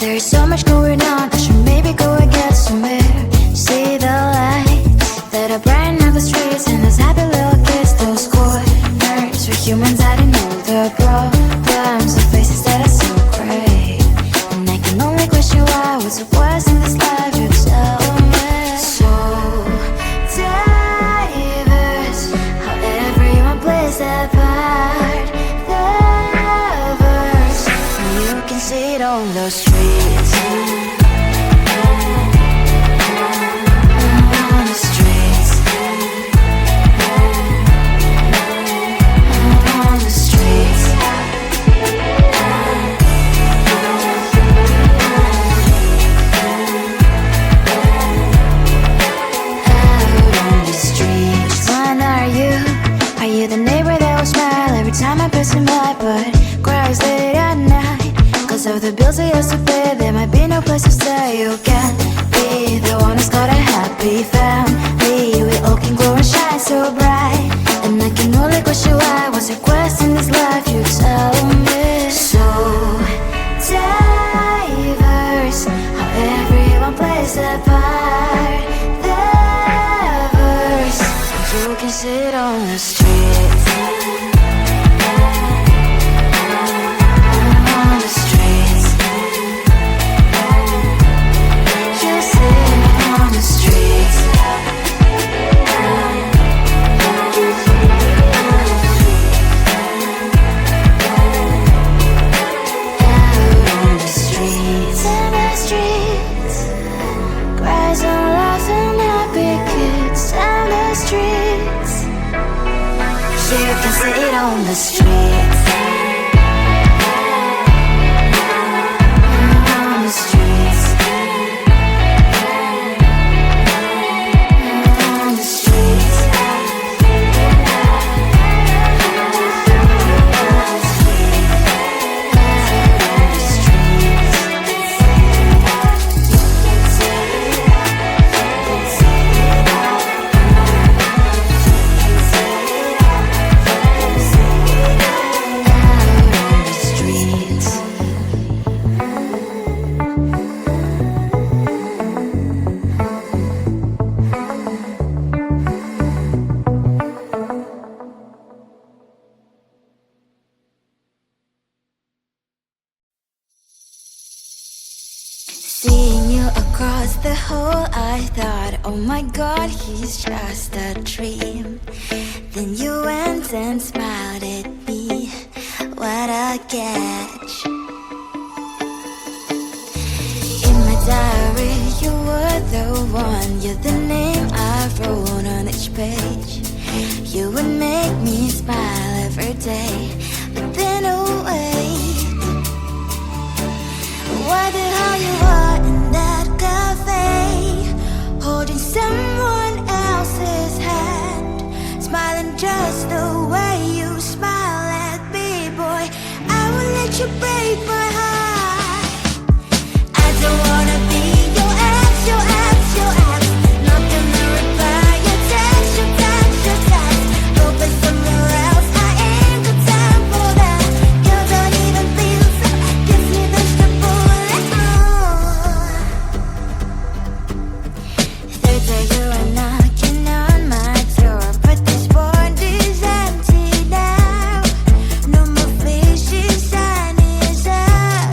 There's so much going on, I should maybe go and get somewhere. See the lights that are brighten up the streets, and those happy little kids, those corners where humans hiding all the problems, the faces that are so great. And I can only question why, what's the worst in this life, you tell me. So diverse, how everyone plays their part. The verse, you can see it on the streets. Of the bills I used to pay, there might be no place to stay. You can be the one who's got a happy family. We all can glow and shine so bright, and I can only question why. What's your quest in this life, you tell me. So diverse, how everyone plays their part. The verse, you can sit on the streets. On the streets, on the streets, on the streets. Seeing you across the hall, I thought, oh my God, he's just a dream. Then you went and smiled at me. What a catch. In my diary, you were the one. You're the name I wrote on each page. You would make me smile every day. But then wait, why the hell you are in that cafe, holding someone else's hand, smiling just the way you smile at me, boy. I will let you break my heart. I don't wanna be your ex, your ex, your ex. Not gonna reply your text, your text, your text. Open somewhere else, I ain't got time for that. You don't even feel so, gives me vegetable. Third day you are knocking on my door, but this board is empty now. No more fishes, sun is up.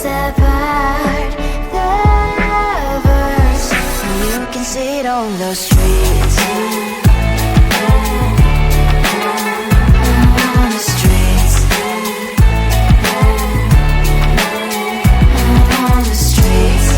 place apart. The verse, you can see it on those streets. On the streets. On the streets.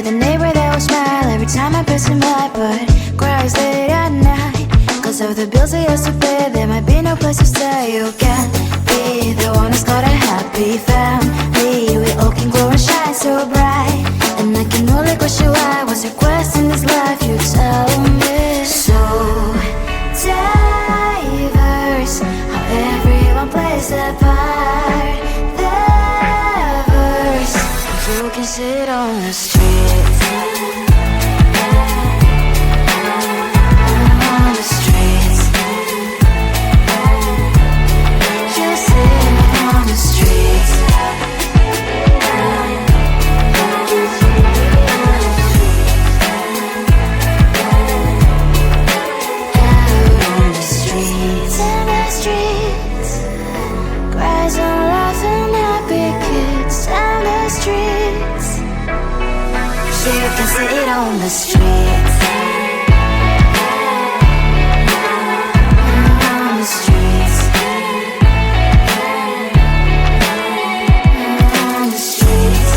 The neighbor that will smile every time I pass him by, but cries late at night. Cause of the bills I used to pay, there might be no place to stay. You can be the one who's got a happy family. We all can glow and shine so bright. And I can only question why. What's your quest in this life? You tell me. So diverse, how everyone plays their part. The verse, you can sit on the street. On the streets. You sit on the streets. Out on the streets. In the streets. Cries and laughing, happy kids. And the streets. You can sit on the streets. On the streets. On the streets.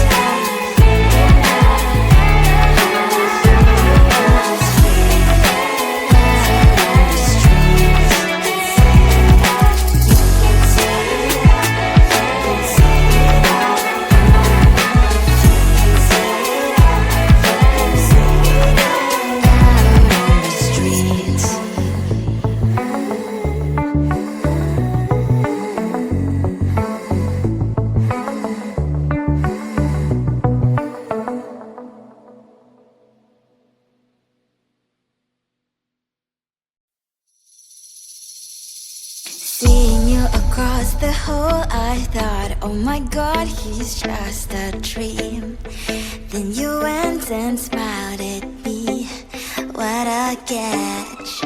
Seeing you across the hall, I thought, oh my God, he's just a dream. Then you went and smiled at me. What a catch.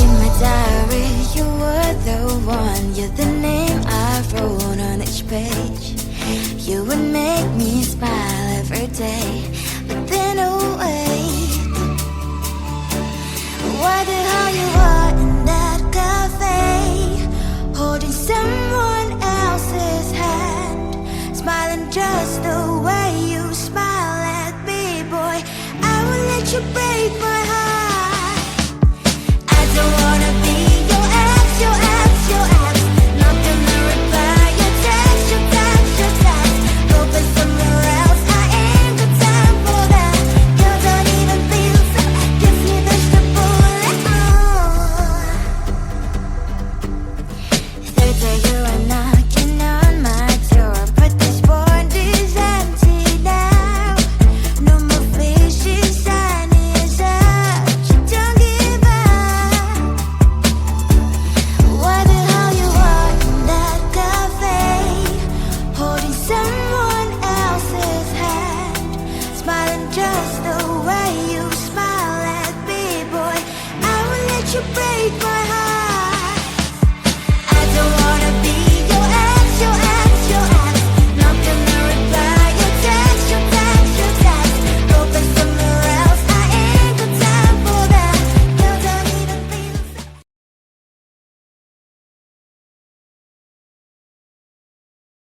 In my diary, you were the one. You're the name I wrote on each page. You would make me smile every day. But then, oh wait, why the hell you are in that cafe, holding someone else's hand, smiling just the way you smile at me, boy. I will let you break my